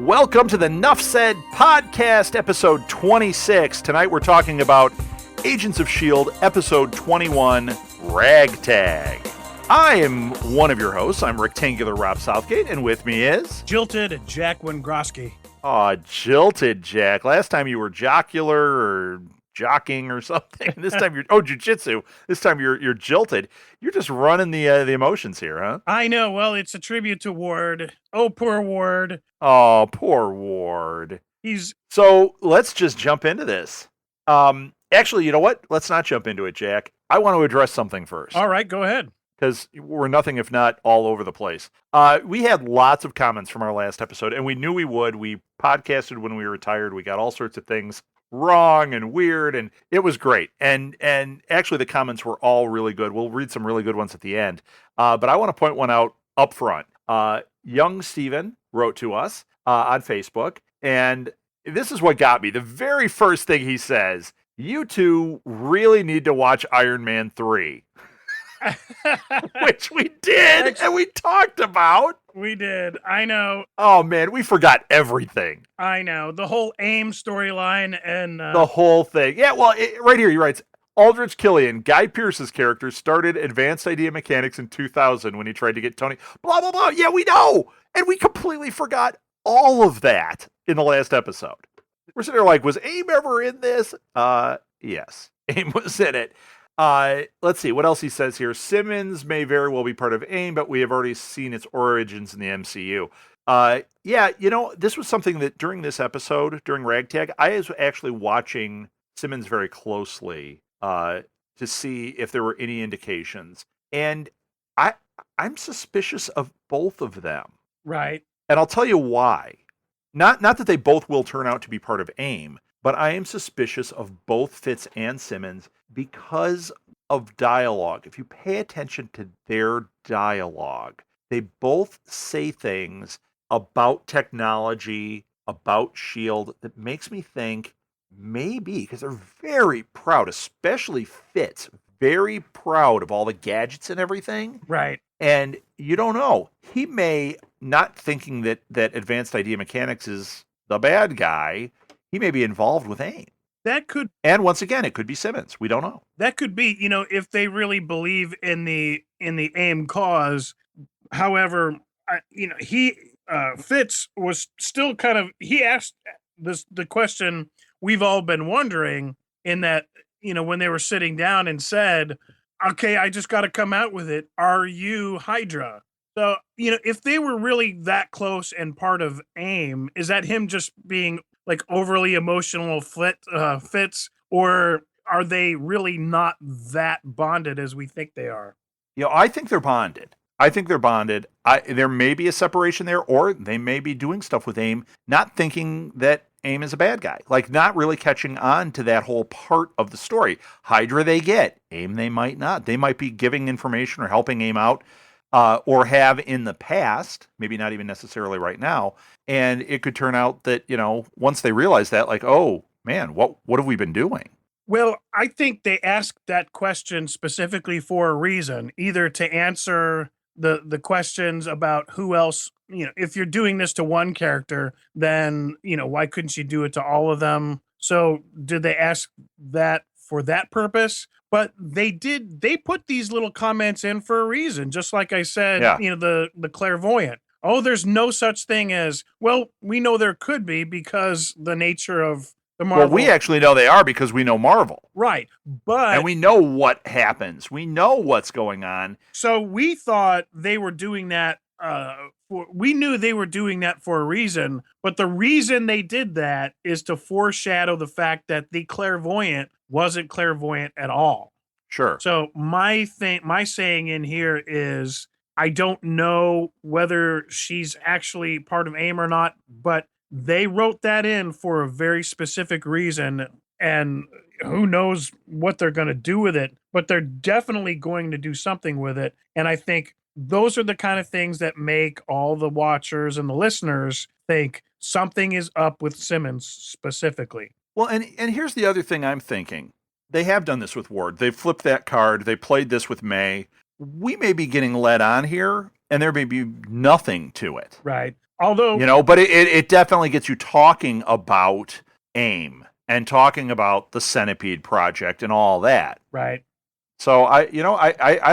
Welcome to the Nuff Said Podcast, episode 26. Tonight we're talking about Agents of S.H.I.E.L.D., episode 21, Ragtag. I am one of your hosts. I'm Rectangular Rob Southgate, and with me is... Jilted Jack Wengroski. Aw, Jilted Jack. Last time you were jocular or jocking or something. This time you're... Oh, jujitsu. This time you're jilted. You're just running the emotions here, huh? I know. Well, it's a tribute to Ward. Oh, poor Ward. Oh, poor Ward. He's... So let's just jump into this. Actually, you know what? Let's not jump into it, Jack. I want to address something first. All right, go ahead. Because we're nothing if not all over the place. We had lots of comments from our last episode, and we knew we would. We podcasted when we were retired. We got all sorts of things wrong and weird, and it was great. And actually, the comments were all really good. We'll read some really good ones at the end. But I want to point one out up front. Young Steven wrote to us on Facebook, and this is what got me. The very first thing he says, you two really need to watch Iron Man 3. Which we did, and we talked about. We did. I know. Oh, man, we forgot everything. I know. The whole AIM storyline and... the whole thing. Yeah, well, right here he writes, Aldrich Killian, Guy Pearce's character, started Advanced Idea Mechanics in 2000 when he tried to get Tony... Blah, blah, blah. Yeah, we know. And we completely forgot all of that in the last episode. We're sitting there like, was AIM ever in this? Yes, AIM was in it. Let's see what else he says here. Simmons may very well be part of AIM, but we have already seen its origins in the MCU. Yeah, you know, this was something that during this episode, during Ragtag, I was actually watching Simmons very closely to see if there were any indications. And I'm suspicious of both of them. Right. And I'll tell you why. Not that they both will turn out to be part of AIM, but I am suspicious of both Fitz and Simmons because of dialogue. If you pay attention to their dialogue, they both say things about technology, about S.H.I.E.L.D. that makes me think maybe, because they're very proud, especially Fitz, very proud of all the gadgets and everything. Right. And you don't know. He may, not thinking that Advanced Idea Mechanics is the bad guy, he may be involved with AIM. That could... And once again, it could be Simmons. We don't know. That could be, you know, if they really believe in the AIM cause. However, Fitz was still kind of... He asked the question we've all been wondering in that, you know, when they were sitting down and said... Okay, I just got to come out with it. Are you Hydra? So, you know, if they were really that close and part of AIM, is that him just being like overly emotional Fitz, or are they really not that bonded as we think they are? You know, I think they're bonded. There may be a separation there, or they may be doing stuff with AIM, not thinking that AIM is a bad guy, like not really catching on to that whole part of the story. Hydra they get, AIM they might not. They might be giving information or helping AIM out, or have in the past, maybe not even necessarily right now. And it could turn out that, you know, once they realize that, like, oh man, what have we been doing? Well, I think they asked that question specifically for a reason, either to answer the questions about who else, you know, if you're doing this to one character, then, you know, why couldn't you do it to all of them? So did they ask that for that purpose? But they put these little comments in for a reason. Just like I said, Yeah. You know, the clairvoyant. Oh, there's no such thing as, well, we know there could be because the nature of the Marvel. Well, we actually know they are because we know Marvel. Right. But and we know what happens. We know what's going on. So we thought they were doing that we knew they were doing that for a reason, but the reason they did that is to foreshadow the fact that the clairvoyant wasn't clairvoyant at all. Sure. So my saying in here is I don't know whether she's actually part of AIM or not, but they wrote that in for a very specific reason, and who knows what they're going to do with it, but they're definitely going to do something with it. And I think those are the kind of things that make all the watchers and the listeners think something is up with Simmons specifically. Well, and here's the other thing I'm thinking. They have done this with Ward. They flipped that card. They played this with May. We may be getting led on here and there may be nothing to it. Right. Although, But it definitely gets you talking about AIM and talking about the Centipede Project and all that. right. So I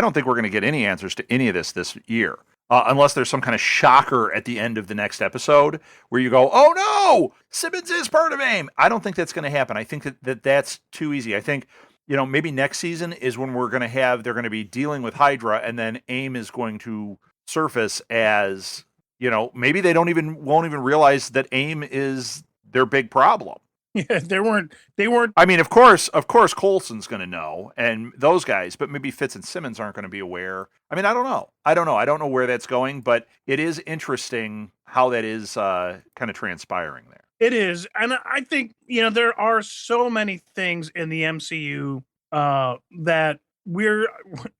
don't think we're going to get any answers to any of this year. Unless there's some kind of shocker at the end of the next episode where you go, oh no, Simmons is part of AIM. I don't think that's going to happen. I think that's too easy. I think, maybe next season is when they're going to be dealing with Hydra, and then AIM is going to surface as, maybe they won't even realize that AIM is their big problem. Yeah, they weren't. I mean, of course, Coulson's going to know, and those guys, but maybe Fitz and Simmons aren't going to be aware. I mean, I don't know. I don't know where that's going, but it is interesting how that is kind of transpiring there. It is, and I think there are so many things in the MCU that we're,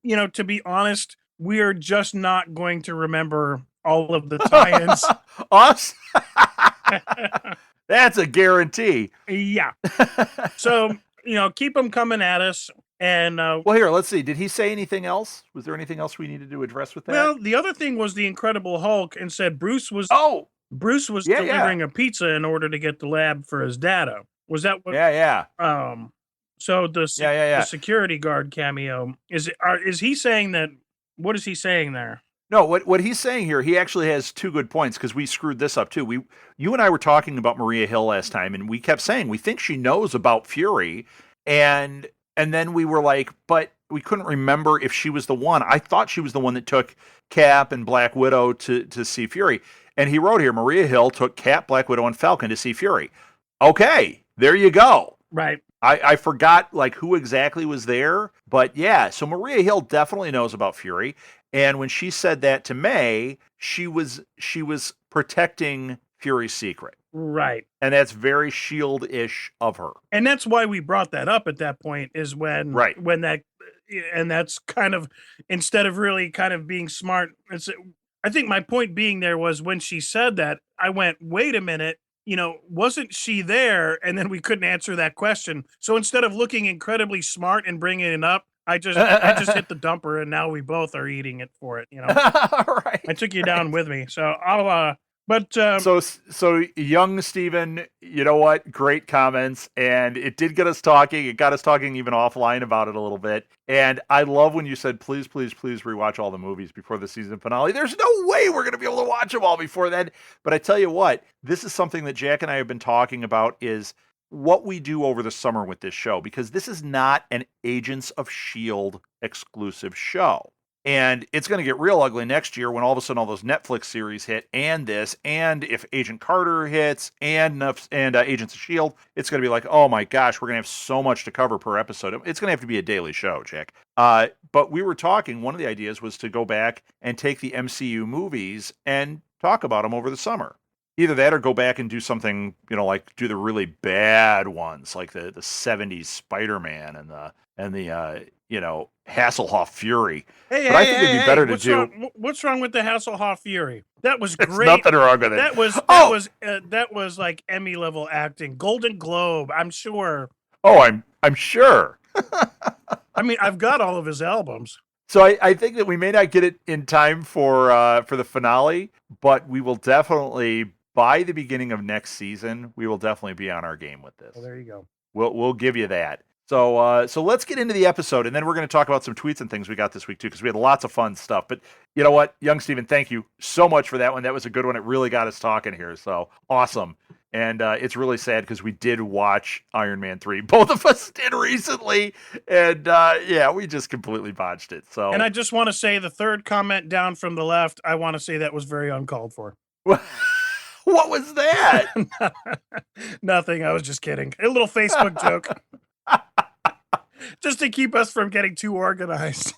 to be honest, we are just not going to remember all of the tie-ins. Us? That's a guarantee. Yeah. So, keep them coming at us. And well, here, let's see. Did he say anything else? Was there anything else we needed to address with that? Well, the other thing was the Incredible Hulk, and said Bruce was delivering a pizza in order to get the lab for his data. Was that what? Yeah. So the security guard cameo is he saying that? What is he saying there? No, what he's saying here, he actually has two good points, because we screwed this up too. You and I were talking about Maria Hill last time, and we kept saying we think she knows about Fury, and then we were like, but we couldn't remember if she was the one. I thought she was the one that took Cap and Black Widow to see Fury. And he wrote here, Maria Hill took Cap, Black Widow, and Falcon to see Fury. Okay, there you go. Right. I forgot who exactly was there, but yeah, so Maria Hill definitely knows about Fury. And when she said that to May, she was protecting Fury's secret. Right. And that's very S.H.I.E.L.D.-ish of her. And that's why we brought that up at that point, is when that, and that's kind of, instead of really kind of being smart, I think my point being there was when she said that, I went, wait a minute, wasn't she there? And then we couldn't answer that question. So instead of looking incredibly smart and bringing it up, I just hit the dumper, and now we both are eating it for it. Right. I took you down with me, so I'll. So young Steven, you know what? Great comments, and it did get us talking. It got us talking even offline about it a little bit. And I love when you said, please, please, please rewatch all the movies before the season finale. There's no way we're going to be able to watch them all before then. But I tell you what, this is something that Jack and I have been talking about, is what we do over the summer with this show, because this is not an Agents of S.H.I.E.L.D. exclusive show. And it's going to get real ugly next year when all of a sudden all those Netflix series hit, and if Agent Carter hits, and Agents of S.H.I.E.L.D., it's going to be like, oh my gosh, we're going to have so much to cover per episode. It's going to have to be a daily show, Jack. But we were talking, one of the ideas was to go back and take the MCU movies and talk about them over the summer. Either that or go back and do something, do the really bad ones, like the 70s Spider-Man and the Hasselhoff Fury. But I think it'd be better to do. What's wrong with the Hasselhoff Fury? That was great. There's nothing wrong with it. That was like Emmy level acting, Golden Globe. I'm sure. Oh, I'm sure. I mean, I've got all of his albums. So I think that we may not get it in time for the finale, but we will definitely, by the beginning of next season, we will definitely be on our game with this. Well, there you go. We'll give you that. So let's get into the episode, and then we're going to talk about some tweets and things we got this week too, because we had lots of fun stuff. But you know what, young Steven, thank you so much for that one. That was a good one. It really got us talking here. So awesome. And it's really sad because we did watch Iron Man 3. Both of us did recently. And we just completely botched it. So, and I just want to say, the third comment down from the left, I want to say that was very uncalled for. What was that? Nothing. I was just kidding. A little Facebook joke. Just to keep us from getting too organized.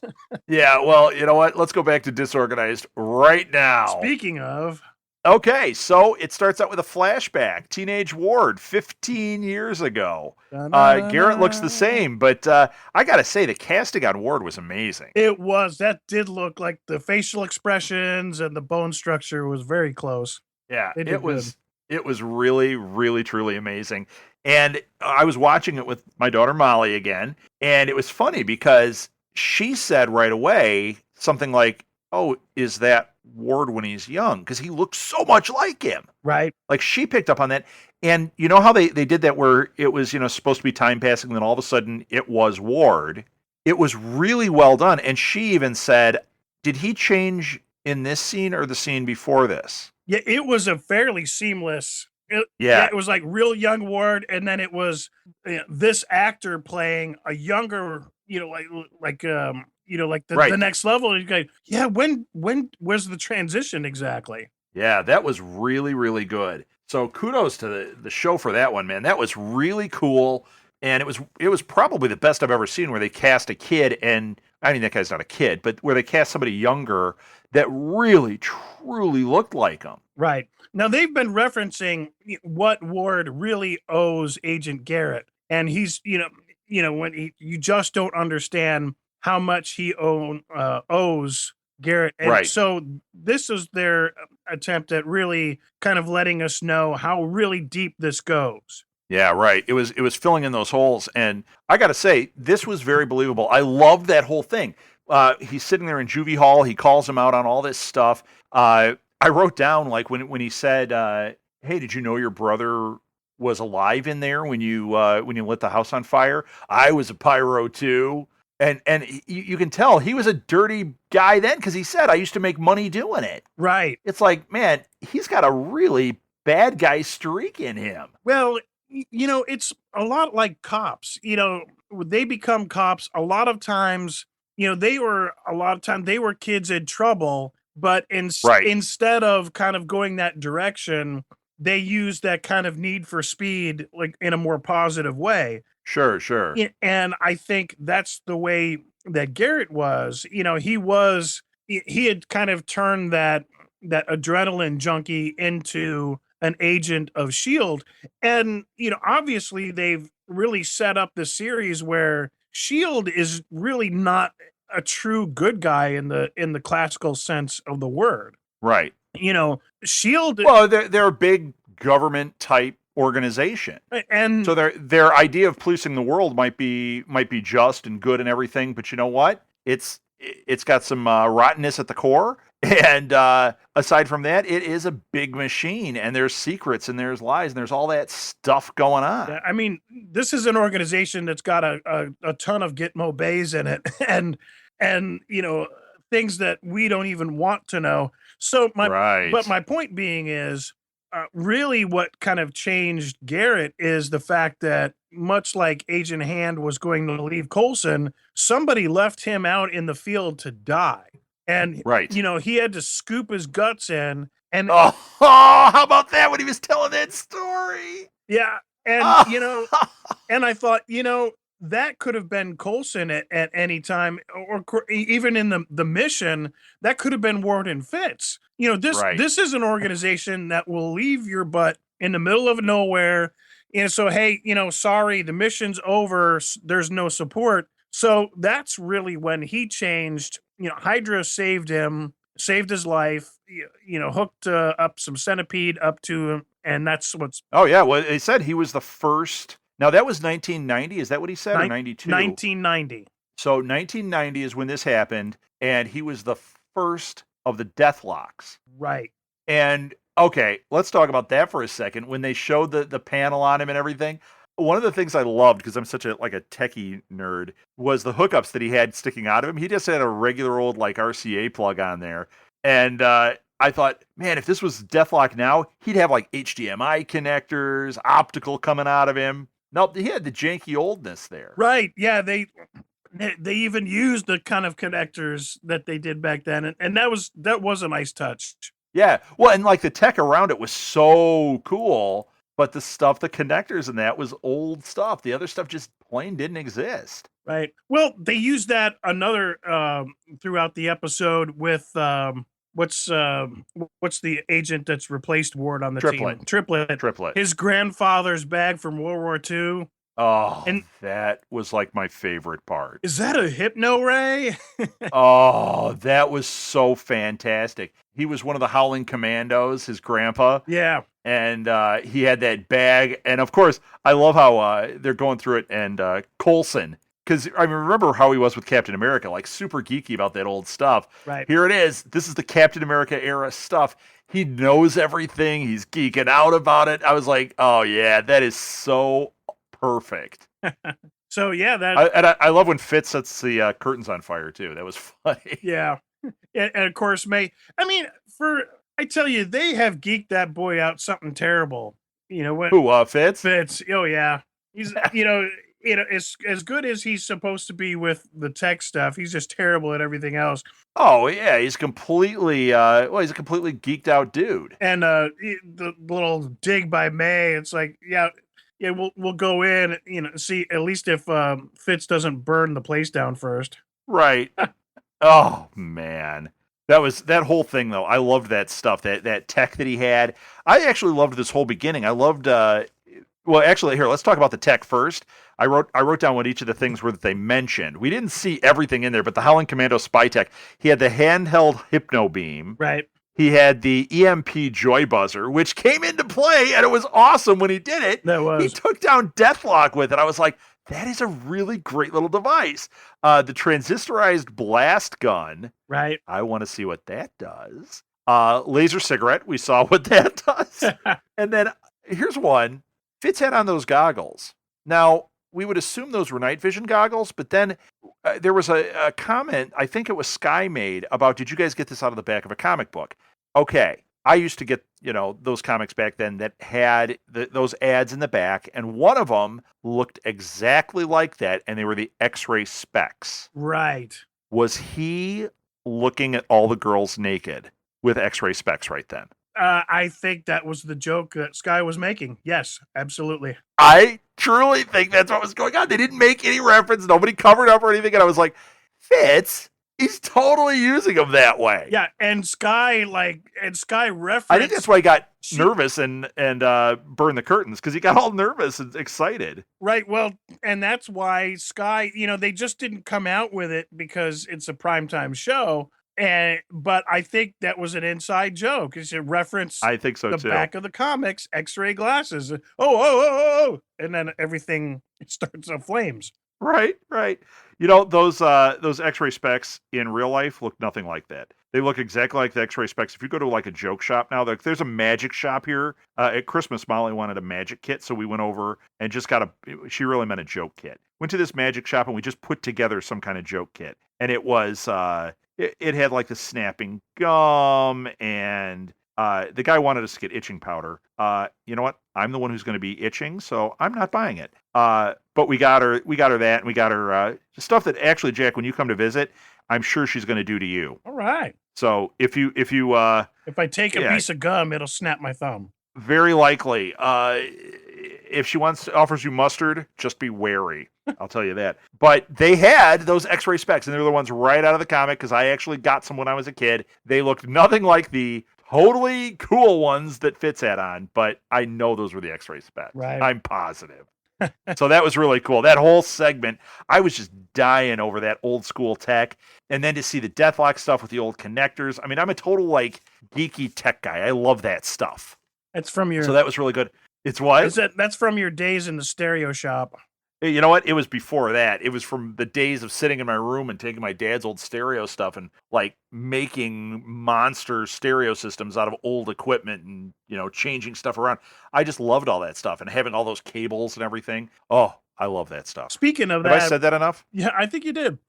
Yeah, well, you know what? Let's go back to disorganized right now. Speaking of. Okay, so it starts out with a flashback. Teenage Ward, 15 years ago. Garrett looks the same, but I got to say, the casting on Ward was amazing. It was. That did look like the facial expressions and the bone structure was very close. Yeah, it was really, really, truly amazing. And I was watching it with my daughter Molly again, and it was funny because she said right away something like, "Oh, is that Ward when he's young because he looks so much like him. Right. Like she picked up on that. And you know how they did that where it was, supposed to be time passing, and then all of a sudden it was Ward. It was really well done. And she even said, did he change in this scene or the scene before this? Yeah, it was a fairly seamless. Yeah. It was like real young Ward, and then it was this actor playing a younger, like the Right. next level. And you go, yeah, when was the transition exactly? Yeah, that was really, really good. So kudos to the show for that one, man. That was really cool. And it was probably the best I've ever seen where they cast a kid, and I mean that guy's not a kid, but where they cast somebody younger that really truly looked like him. Right. Now they've been referencing what Ward really owes Agent Garrett, and he's when you just don't understand how much he owes Garrett, and Right. so this is their attempt at really kind of letting us know how really deep this goes. Yeah, right. It was filling in those holes, and I got to say, this was very believable. I loved that whole thing. He's sitting there in juvie hall. He calls him out on all this stuff. I wrote down like when he said, "Hey, did you know your brother was alive in there when you lit the house on fire? I was a pyro too." And you can tell he was a dirty guy then because he said, "I used to make money doing it." Right. It's like, man, he's got a really bad guy streak in him. Well, it's a lot like cops. When they become cops, a lot of times, they were kids in trouble, but Right. instead of kind of going that direction, they use that kind of need for speed like in a more positive way. Sure, sure. And I think that's the way that Garrett was. He had kind of turned that adrenaline junkie into an agent of Shield. And obviously they've really set up the series where Shield is really not a true good guy in the classical sense of the word. Right. Shield. Well, they're a big government type organization. And so their idea of policing the world might be just and good and everything, but you know what? It's got some rottenness at the core, and aside from that, it is a big machine, and there's secrets and there's lies and there's all that stuff going on. I mean, this is an organization that's got a ton of Gitmo bays in it, and things that we don't even want to know. So my point being is, really what kind of changed Garrett is the fact that much like Agent Hand was going to leave Coulson, somebody left him out in the field to die. And, he had to scoop his guts in. And how about that when he was telling that story? Yeah. And, and I thought, that could have been Coulson at any time, or even in the mission, that could have been Warden Fitz. This is an organization that will leave your butt in the middle of nowhere. And so, hey, sorry, the mission's over. There's no support. So that's really when he changed. Hydra saved him, saved his life, hooked up some centipede up to him. And that's what's. Oh, yeah. Well, they said he was the first. Now, that was 1990. Is that what he said? Or 92? 1990. So 1990 is when this happened, and he was the first of the Deathlocks. Right. And, okay, let's talk about that for a second. When they showed the panel on him and everything, one of the things I loved, because I'm such a techie nerd, was the hookups that he had sticking out of him. He just had a regular old, RCA plug on there. And I thought, man, if this was Deathlock now, he'd have, HDMI connectors, optical coming out of him. Nope, he had the janky oldness there. Right. Yeah, they even used the kind of connectors that they did back then, and that was a nice touch. Yeah. Well, and the tech around it was so cool, but the connectors and that was old stuff. The other stuff just plain didn't exist. Right. Well, they used that another throughout the episode with what's the agent that's replaced Ward on the team? Triplet. His grandfather's bag from World War II. Oh, and that was my favorite part. Is that a hypno ray? Oh, that was so fantastic. He was one of the Howling Commandos, his grandpa. Yeah. And he had that bag. And of course, I love how they're going through it. And Coulson because I remember how he was with Captain America, like super geeky about that old stuff. Right. Here it is. This is the Captain America era stuff. He knows everything. He's geeking out about it. I was like, oh yeah, that is so perfect. So yeah, I love when Fitz sets the curtains on fire too. That was funny. yeah. And of course, I mean, I tell you, they have geeked that boy out something terrible. You know what? Who, Fitz? Fitz. Oh yeah, he's as good as he's supposed to be with the tech stuff, he's just terrible at everything else. Oh yeah, he's completely he's a completely geeked out dude. And the little dig by May, it's like, yeah, we'll go in, see at least if Fitz doesn't burn the place down first. Right. Oh man. That whole thing though. I loved that stuff. That tech that he had. I actually loved this whole beginning. I loved well, actually, here, let's talk about the tech first. I wrote down what each of the things were that they mentioned. We didn't see everything in there, but the Howling Commando spy tech, he had the handheld hypno beam. Right. He had the EMP joy buzzer, which came into play, and it was awesome when he did it. That was. He took down Deathlock with it. I was like, that is a really great little device. The transistorized blast gun. Right. I want to see what that does. Laser cigarette. We saw what that does. And then here's one. Fitz had on those goggles. Now, we would assume those were night vision goggles, but then there was a comment, I think it was Sky made, about, did you guys get this out of the back of a comic book? Okay. I used to get, those comics back then that had those ads in the back, and one of them looked exactly like that, and they were the X-ray specs. Right. Was he looking at all the girls naked with X-ray specs right then? I think that was the joke that Sky was making. Yes, absolutely. I truly think that's what was going on. They didn't make any reference. Nobody covered up or anything. And I was like, Fitz, he's totally using them that way. Yeah, and Sky referenced. I think that's why he got nervous and burned the curtains, because he got all nervous and excited. Right. Well, and that's why Sky, they just didn't come out with it because it's a primetime show. But I think that was an inside joke. It's a reference. I think so the too. Back of the comics, X-ray glasses. Oh, and then everything starts up flames. Right. Those X-ray specs in real life look nothing like that. They look exactly like the X-ray specs. If you go to like a joke shop now, there's a magic shop here. At Christmas, Molly wanted a magic kit, so we went over and just she really meant a joke kit. Went to this magic shop and we just put together some kind of joke kit. And it was, it had like the snapping gum, and the guy wanted us to get itching powder. You know what? I'm the one who's going to be itching, so I'm not buying it. But we got her that, and we got her stuff that actually, Jack, when you come to visit, I'm sure she's going to do to you. All right. So if I take a piece of gum, it'll snap my thumb. Very likely. If she offers you mustard, just be wary. I'll tell you that. But they had those X-ray specs, and they were the ones right out of the comic, because I actually got some when I was a kid. They looked nothing like the totally cool ones that Fitz had on, but I know those were the X-ray specs. Right. I'm positive. So that was really cool. That whole segment, I was just dying over that old school tech. And then to see the Deathlock stuff with the old connectors. I mean, I'm a total geeky tech guy. I love that stuff. That's from your. So that was really good. It's what? That's from your days in the stereo shop. You know what? It was before that. It was from the days of sitting in my room and taking my dad's old stereo stuff and making monster stereo systems out of old equipment and, changing stuff around. I just loved all that stuff and having all those cables and everything. Oh, I love that stuff. Speaking of that. Have I said that enough? Yeah, I think you did.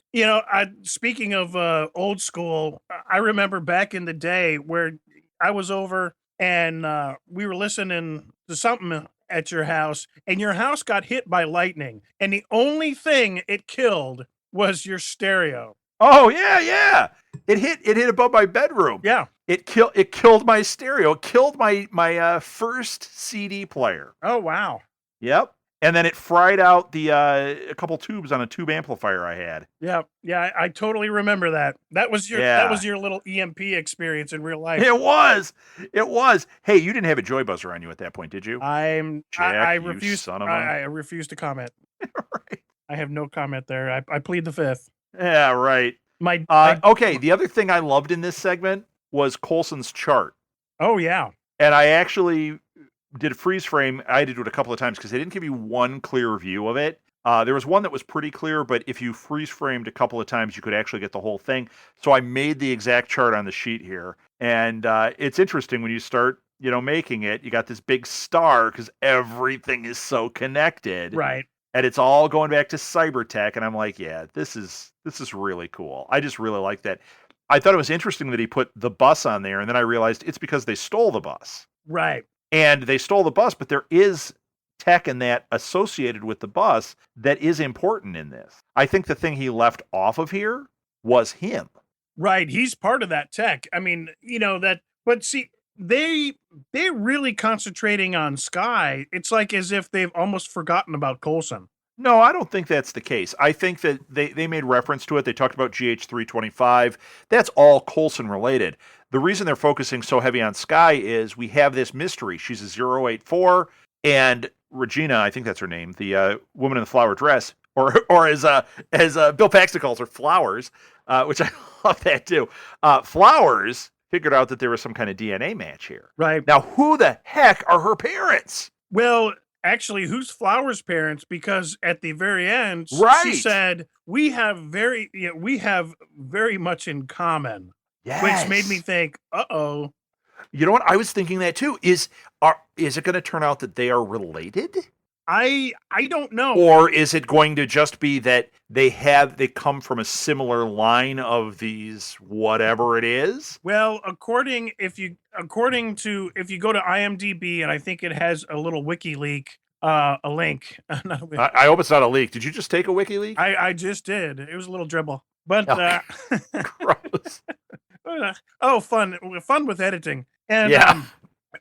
Speaking of old school, I remember back in the day where I was over and we were listening to something at your house, and your house got hit by lightning, and the only thing it killed was your stereo. Oh yeah. It hit above my bedroom. Yeah. It killed my stereo. It killed my first CD player. Oh wow. Yep. And then it fried out a couple tubes on a tube amplifier I had. Yeah, I totally remember that. That was your little EMP experience in real life. It was. Hey, you didn't have a joy buzzer on you at that point, did you? I refuse. Son of I refuse to comment. Right. I have no comment there. I plead the fifth. Yeah, right. Okay. The other thing I loved in this segment was Coulson's chart. Oh yeah. And I actually did a freeze frame. I had to do it a couple of times because they didn't give you one clear view of it. There was one that was pretty clear, but if you freeze framed a couple of times, you could actually get the whole thing. So I made the exact chart on the sheet here, and it's interesting when you start, making it. You got this big star because everything is so connected, Right. and it's all going back to cybertech. And I'm like, yeah, this is really cool. I just really like that. I thought it was interesting that he put the bus on there, and then I realized it's because they stole the bus. Right. And they stole the bus, but there is tech in that associated with the bus that is important in this. I think the thing he left off of here was him. Right. He's part of that tech. I mean, that, but see, they're really concentrating on Sky. It's like as if they've almost forgotten about Coulson. No, I don't think that's the case. I think that they made reference to it. They talked about GH325. That's all Coulson related. The reason they're focusing so heavy on Sky is we have this mystery. She's a 084, and Regina, I think that's her name, the woman in the flower dress, or as Bill Paxton calls her, Flowers, which I love that too. Flowers figured out that there was some kind of DNA match here. Right. Now, who the heck are her parents? Well, actually, who's Flowers' parents? Because at the very end, she Right. said, we have very much in common. Yes. Which made me think, uh-oh. You know what? I was thinking that too. Is it going to turn out that they are related? I don't know. Or is it going to just be that they come from a similar line of these whatever it is? Well, if you go to IMDb, and I think it has a little WikiLeak, a link. I hope it's not a leak. Did you just take a wiki leak? I just did. It was a little dribble. But gross. Fun with editing. And yeah.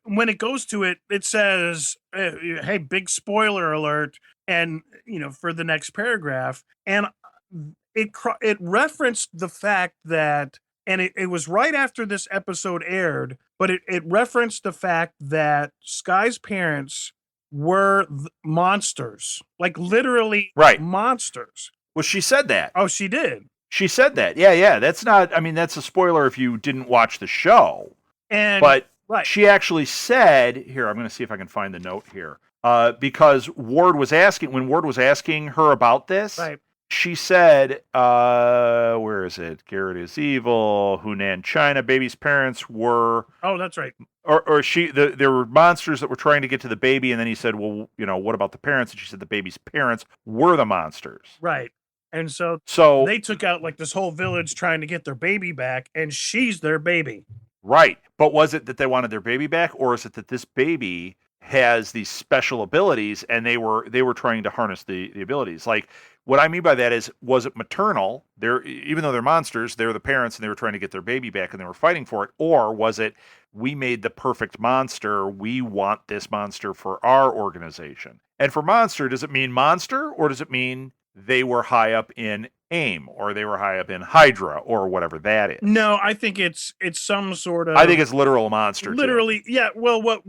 When it goes to it, it says, hey, big spoiler alert, and for the next paragraph, and it referenced the fact that, and it was right after this episode aired, but it referenced the fact that Sky's parents were monsters, like literally right. monsters. Well, she said that. Oh, she did. She said that. Yeah. That's a spoiler if you didn't watch the show. But right. She actually said, here, I'm going to see if I can find the note here. Because when Ward was asking her about this, right. She said, where is it? Garrett is evil, Hunan, China, baby's parents were... Oh, that's right. There were monsters that were trying to get to the baby, and then he said, well, what about the parents? And she said the baby's parents were the monsters. Right. And so they took out like this whole village trying to get their baby back, and she's their baby. Right. But was it that they wanted their baby back, or is it that this baby has these special abilities and they were trying to harness the abilities? Like, what I mean by that is, was it maternal? Even though they're monsters, they're the parents and they were trying to get their baby back and they were fighting for it. Or was it, we made the perfect monster, we want this monster for our organization? And for monster, does it mean monster, or does it mean they were high up in AIM, or they were high up in Hydra, or whatever that is? No, I think it's some sort of... I think it's literal monster. Literally, too. Yeah. Well, what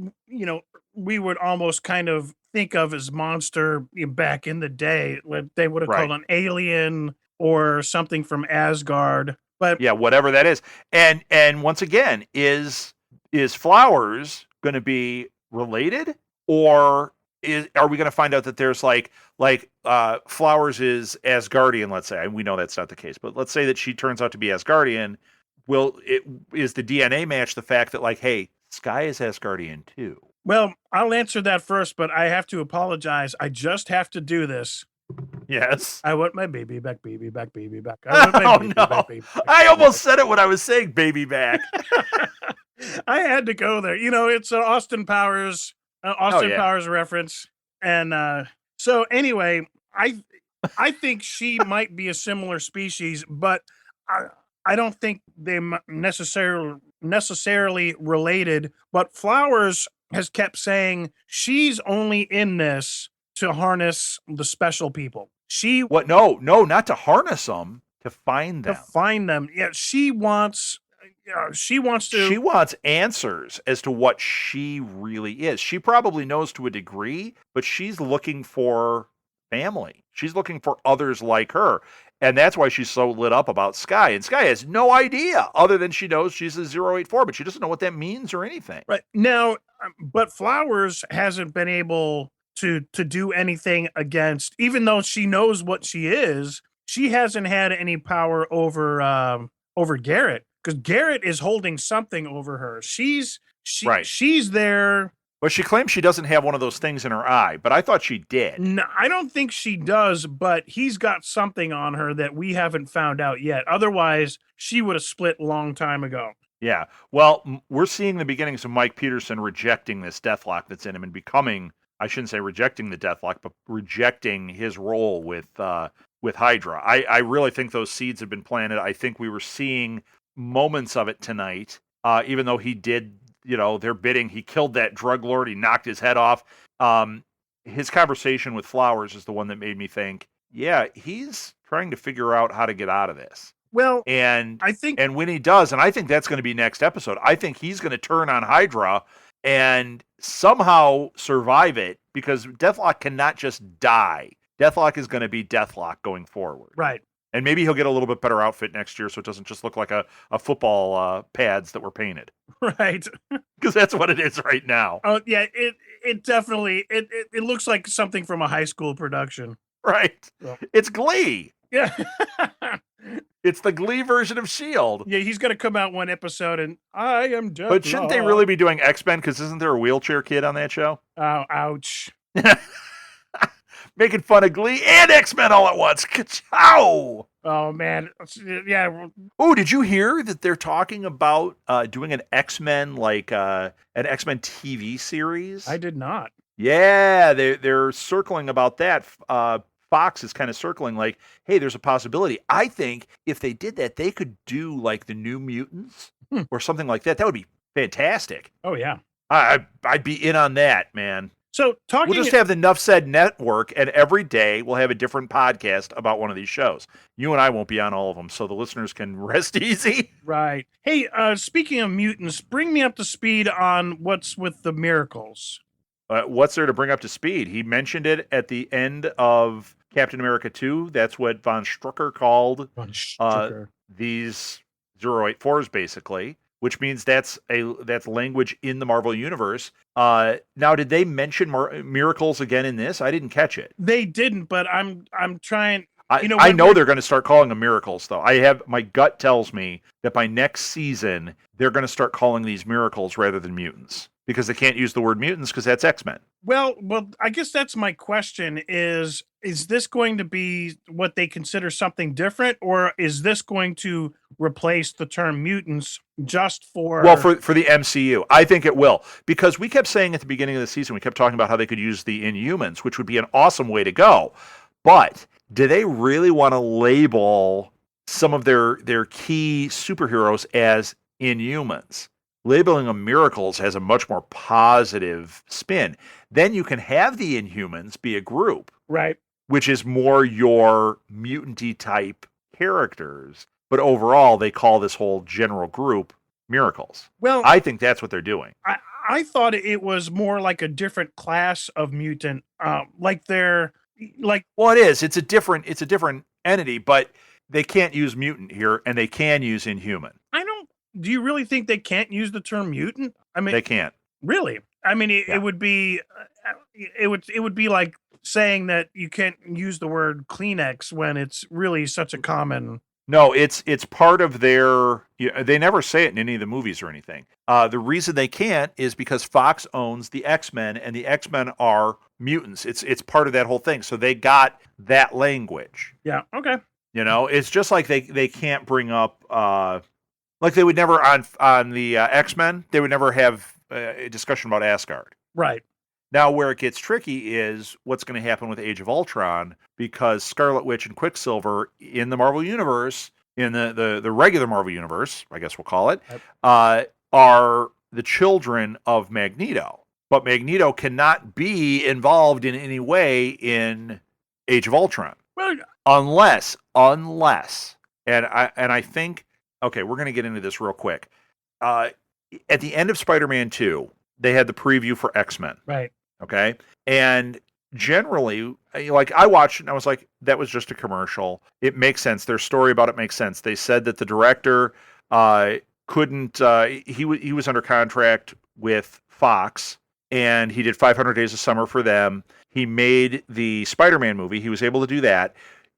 we would almost kind of think of as monster back in the day, they would have called an alien or something from Asgard. But yeah, whatever that is. And once again, is Flowers going to be related, or are we going to find out that there's like Flowers is Asgardian, let's say? And we know that's not the case, but let's say that she turns out to be Asgardian. Is the DNA match the fact that, like, hey, Sky is Asgardian too? Well, I'll answer that first, but I have to apologize. I just have to do this. Yes. I want my baby back, baby back, baby back. I almost said it when I was saying baby back. I had to go there. It's an Austin Powers Powers reference. And so anyway, I think she might be a similar species, but I don't think they necessarily related. But Flowers has kept saying she's only in this to harness the special people. No, not to harness them, to find them. To find them. Yeah, she wants answers as to what she really is. She probably knows to a degree, but she's looking for family. She's looking for others like her. And that's why she's so lit up about Sky. And Sky has no idea, other than she knows she's a 084, but she doesn't know what that means or anything. Right. Now, but Flowers hasn't been able to do anything against, even though she knows what she is, she hasn't had any power over Garrett, because Garrett is holding something over her. Right. She's there. But she claims she doesn't have one of those things in her eye, but I thought she did. No, I don't think she does, but he's got something on her that we haven't found out yet. Otherwise, she would have split a long time ago. Yeah. Well, we're seeing the beginnings of Mike Peterson rejecting this Deathlock that's in him and becoming, I shouldn't say rejecting the Deathlock, but rejecting his role with Hydra. I really think those seeds have been planted. I think we were seeing moments of it tonight, even though he did, their bidding. He killed that drug lord. He knocked his head off. His conversation with Flowers is the one that made me think, yeah, he's trying to figure out how to get out of this. Well, and I think, and when he does, and I think that's going to be next episode, I think he's going to turn on Hydra and somehow survive it, because Deathlock cannot just die. Deathlock is going to be Deathlock going forward. Right. And maybe he'll get a little bit better outfit next year so it doesn't just look like a football pads that were painted. Right. Because that's what it is right now. Oh, yeah, it definitely, it looks like something from a high school production. Right. Well, it's Glee. Yeah. It's the Glee version of S.H.I.E.L.D. Yeah, he's going to come out one episode and I am Deathlock. But shouldn't they really be doing X-Men? Because isn't there a wheelchair kid on that show? Oh, ouch. Making fun of Glee and X-Men all at once. Ka-chow! Oh, man. Yeah. Oh, did you hear that they're talking about doing an X-Men, like an X-Men TV series? I did not. Yeah, they're circling about that. Fox is kind of circling like, hey, there's a possibility. I think if they did that, they could do like the New Mutants or something like that. That would be fantastic. Oh, yeah. I'd be in on that, man. So we'll just have the Nuff Said Network, and every day we'll have a different podcast about one of these shows. You and I won't be on all of them, so the listeners can rest easy. Right. Hey, speaking of mutants, bring me up to speed on what's with the miracles. What's there to bring up to speed? He mentioned it at the end of Captain America 2. That's what Von Strucker called these 084s, basically, which means that's language in the Marvel Universe. Now, did they mention miracles again in this? I didn't catch it. They didn't, but I'm trying. I know they're going to start calling them miracles, though. My gut tells me that by next season they're going to start calling these miracles rather than mutants, because they can't use the word mutants because that's X-Men. Well, I guess that's my question is this going to be what they consider something different, or is this going to replace the term mutants just for... Well, for the MCU, I think it will, because we kept saying at the beginning of the season, we kept talking about how they could use the Inhumans, which would be an awesome way to go. But do they really want to label some of their key superheroes as Inhumans? Labeling them miracles has a much more positive spin. Then you can have the Inhumans be a group. Right. Which is more your mutant-y type characters. But overall, they call this whole general group miracles. Well, I think that's what they're doing. I thought it was more like a different class of mutant. Well, it is. It's a different entity, but they can't use mutant here, and they can use Inhuman. Do you really think they can't use the term mutant? I mean, they can't. Really? I mean, it would be like saying that you can't use the word Kleenex when it's really such a common. No, it's part of their. They never say it in any of the movies or anything. The reason they can't is because Fox owns the X-Men, and the X-Men are mutants. It's part of that whole thing. So they got that language. Yeah. Okay. It's just like they can't bring up. Like they would never on the X-Men, they would never have a discussion about Asgard. Right. Now, where it gets tricky is what's going to happen with Age of Ultron, because Scarlet Witch and Quicksilver in the Marvel Universe, in the regular Marvel Universe, I guess we'll call it, are the children of Magneto. But Magneto cannot be involved in any way in Age of Ultron. Well, unless, and I think. Okay, we're going to get into this real quick. At the end of Spider-Man 2, they had the preview for X-Men. Right. Okay? And generally, like, I watched it and I was like, that was just a commercial. It makes sense. Their story about it makes sense. They said that the director couldn't... he was under contract with Fox and he did 500 Days of Summer for them. He made the Spider-Man movie. He was able to do that.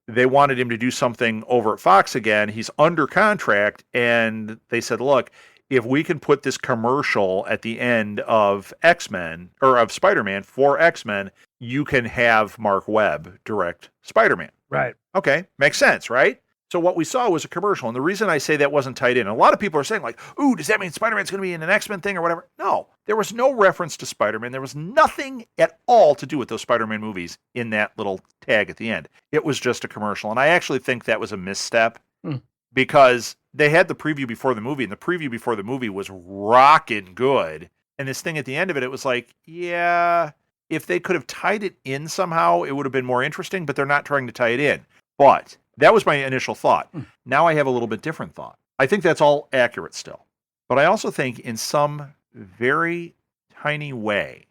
They wanted him to do something over at Fox again. He's under contract, and they said, look, if we can put this commercial at the end of X-Men, or of Spider-Man for X-Men, you can have Mark Webb direct Spider-Man. Right. Okay, makes sense, right? So what we saw was a commercial, and the reason I say that wasn't tied in, a lot of people are saying like, ooh, does that mean Spider-Man's going to be in an X-Men thing or whatever? No, there was no reference to Spider-Man. There was nothing at all to do with those Spider-Man movies in that little tag at the end. It was just a commercial, and I actually think that was a misstep because they had the preview before the movie, and the preview before the movie was rocking good, and this thing at the end of it, it was like, yeah, if they could have tied it in somehow, it would have been more interesting, but they're not trying to tie it in. But that was my initial thought. Now I have a little bit different thought. I think that's all accurate still. But I also think in some very tiny way,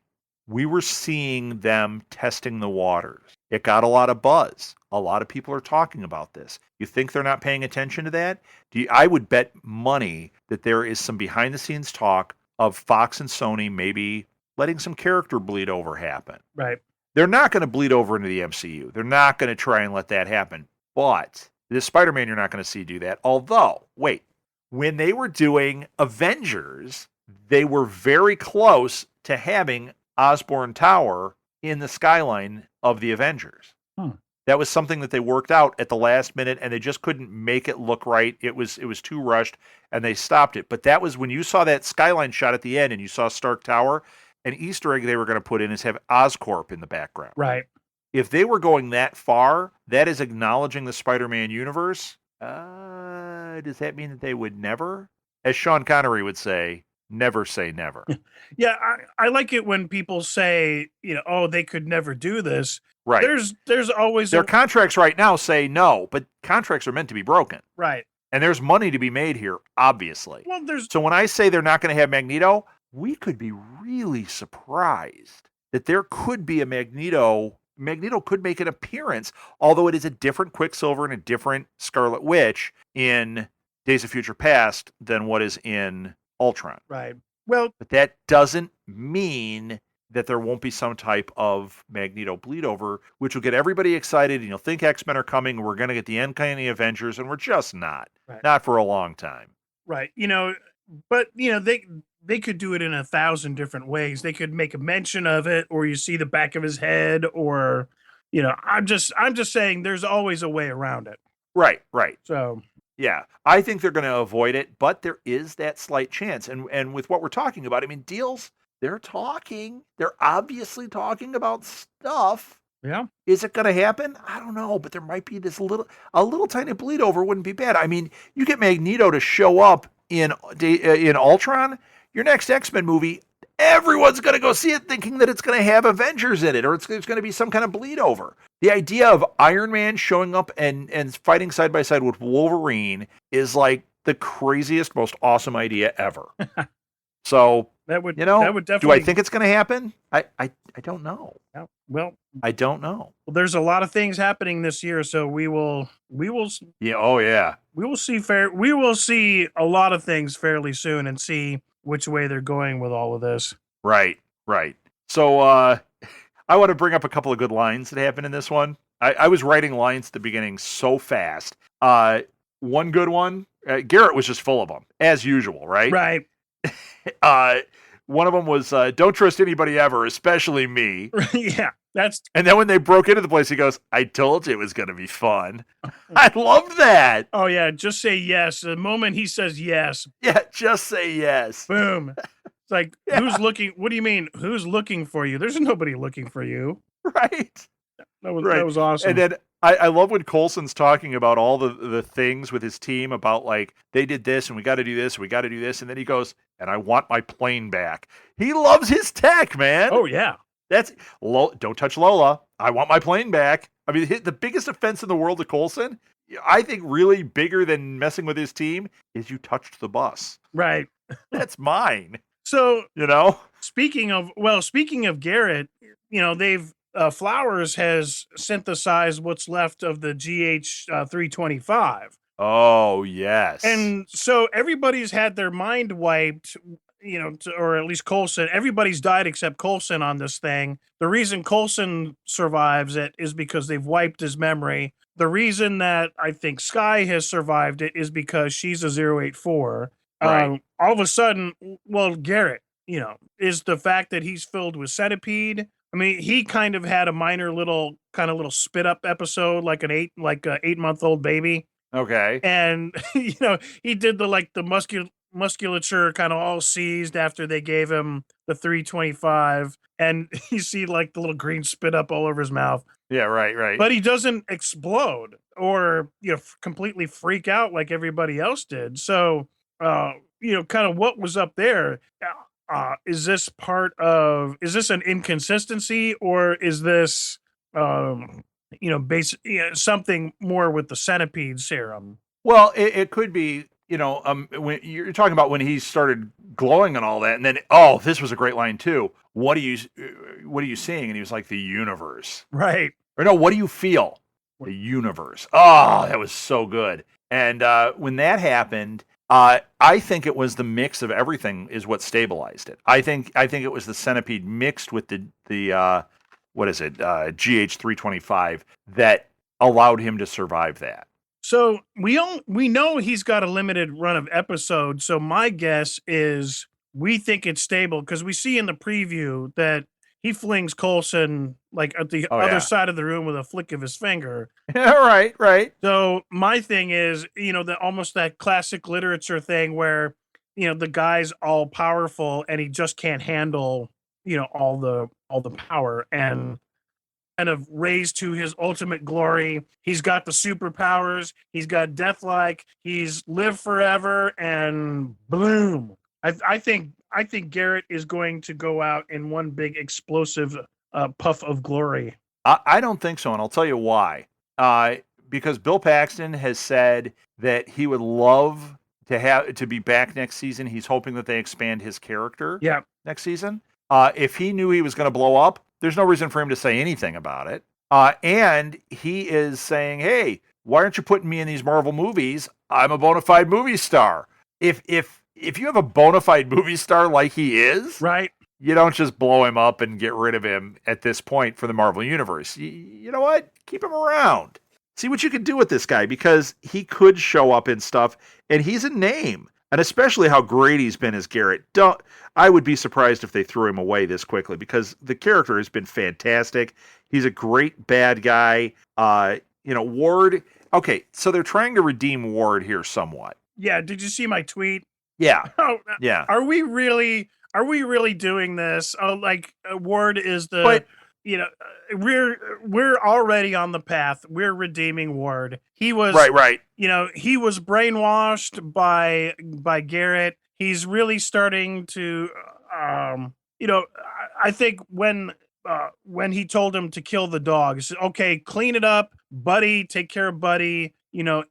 we were seeing them testing the waters. It got a lot of buzz. A lot of people are talking about this. You think they're not paying attention to that? I would bet money that there is some behind the scenes talk of Fox and Sony maybe letting some character bleed over happen. Right. They're not going to bleed over into the MCU. They're not going to try and let that happen. But this Spider-Man, you're not going to see do that. Although, wait, when they were doing Avengers, they were very close to having Osborn Tower in the skyline of the Avengers. That was something that they worked out at the last minute, and they just couldn't make it look right. It was too rushed, and they stopped it. But that was when you saw that skyline shot at the end, and you saw Stark Tower. An Easter egg they were going to put in is have Oscorp in the background. Right. If they were going that far, that is acknowledging the Spider-Man universe. Does that mean that they would never, as Sean Connery would say never? Yeah, I like it when people say, oh, they could never do this. Right. There's always their contracts right now say no, but contracts are meant to be broken. Right. And there's money to be made here, obviously. Well, So when I say they're not going to have Magneto, we could be really surprised that there could be a Magneto. Magneto could make an appearance, although it is a different Quicksilver and a different Scarlet Witch in Days of Future Past than what is in Ultron. Right. Well, but that doesn't mean that there won't be some type of Magneto bleed over, which will get everybody excited, and you'll think X-Men are coming, we're going to get the uncanny Avengers, and we're just not. Right. Not for a long time. Right. But they could do it in 1,000 different ways. They could make a mention of it, or you see the back of his head, or I'm just saying there's always a way around it. Right. So yeah, I think they're going to avoid it, but there is that slight chance. And with what we're talking about, I mean, deals, they're talking. They're obviously talking about stuff. Yeah. Is it going to happen? I don't know, but there might be a little tiny bleed over wouldn't be bad. I mean, you get Magneto to show up in Ultron, your next X-Men movie, everyone's going to go see it thinking that it's going to have Avengers in it, or it's going to be some kind of bleed over. The idea of Iron Man showing up and fighting side by side with Wolverine is like the craziest, most awesome idea ever. So that would definitely. Do I think it's going to happen? I don't know. Well, I don't know. Well, there's a lot of things happening this year, so we will. Yeah. Oh yeah. We will see a lot of things fairly soon and see which way they're going with all of this. Right. So I want to bring up a couple of good lines that happened in this one. I was writing lines at the beginning so fast. One good one, Garrett was just full of them, as usual, right? Right. One of them was, don't trust anybody ever, especially me. Yeah. And then when they broke into the place, he goes, I told you it was going to be fun. I loved that. Oh, yeah. Just say yes. The moment he says yes. Yeah, just say yes. Boom. It's like, Who's looking? What do you mean? Who's looking for you? There's nobody looking for you. Right. That was awesome. And then I love when Coulson's talking about all the things with his team about, like, they did this and we got to do this and we got to do this. And then he goes, and I want my plane back. He loves his tech, man. Oh, yeah. Don't touch Lola. I want my plane back. I mean, the biggest offense in the world to Coulson, I think really bigger than messing with his team, is you touched the bus. Right. That's mine. So, Speaking of Garrett, they've Flowers has synthesized what's left of the GH325. Oh, yes. And so everybody's had their mind wiped or at least Coulson, everybody's died except Coulson on this thing. The reason Coulson survives it is because they've wiped his memory. The reason that I think Sky has survived it is because she's a 084. Right. All of a sudden, well, Garrett, is the fact that he's filled with centipede. I mean, he kind of had a minor little spit up episode, like a 8-month old baby, Okay. and he did the musculature kind of all seized after they gave him the 325, and you see like the little green spit up all over his mouth. Yeah. Right. But he doesn't explode or completely freak out like everybody else did. So kind of what was up there. Is this an inconsistency, or is this something more with the centipede serum? Well, it could be, when you're talking about when he started glowing and all that, and then, oh, this was a great line too. What are you seeing? And he was like, the universe. Right. Or no, what do you feel? The universe. Oh, that was so good. And when that happened, I think it was the mix of everything is what stabilized it. I think it was the centipede mixed with the what is it, GH325 that allowed him to survive that. So we know he's got a limited run of episodes. So my guess is we think it's stable because we see in the preview that he flings Coulson like at the other side of the room with a flick of his finger. Right. So my thing is, that almost that classic literature thing where, the guy's all powerful and he just can't handle, all the power and kind of raised to his ultimate glory. He's got the superpowers. He's got deathlike. He's lived forever, and boom. I think Garrett is going to go out in one big explosive puff of glory. I don't think so, and I'll tell you why. Because Bill Paxton has said that he would love to be back next season. He's hoping that they expand his character next season. If he knew he was going to blow up, there's no reason for him to say anything about it. And he is saying, hey, why aren't you putting me in these Marvel movies? I'm a bona fide movie star. If you have a bona fide movie star like he is, right, you don't just blow him up and get rid of him at this point for the Marvel Universe. You know what? Keep him around. See what you can do with this guy, because he could show up in stuff, and he's a name. And especially how great he's been as Garrett. I would be surprised if they threw him away this quickly, because the character has been fantastic. He's a great bad guy. Ward. Okay, so they're trying to redeem Ward here somewhat. Yeah, did you see my tweet? Yeah. Oh, yeah. Are we really doing this? Oh, like Ward is the we're already on the path. We're redeeming Ward. He was right. He was brainwashed by Garrett. He's really starting to I think when he told him to kill the dog, he said, okay, clean it up, buddy, take care of buddy.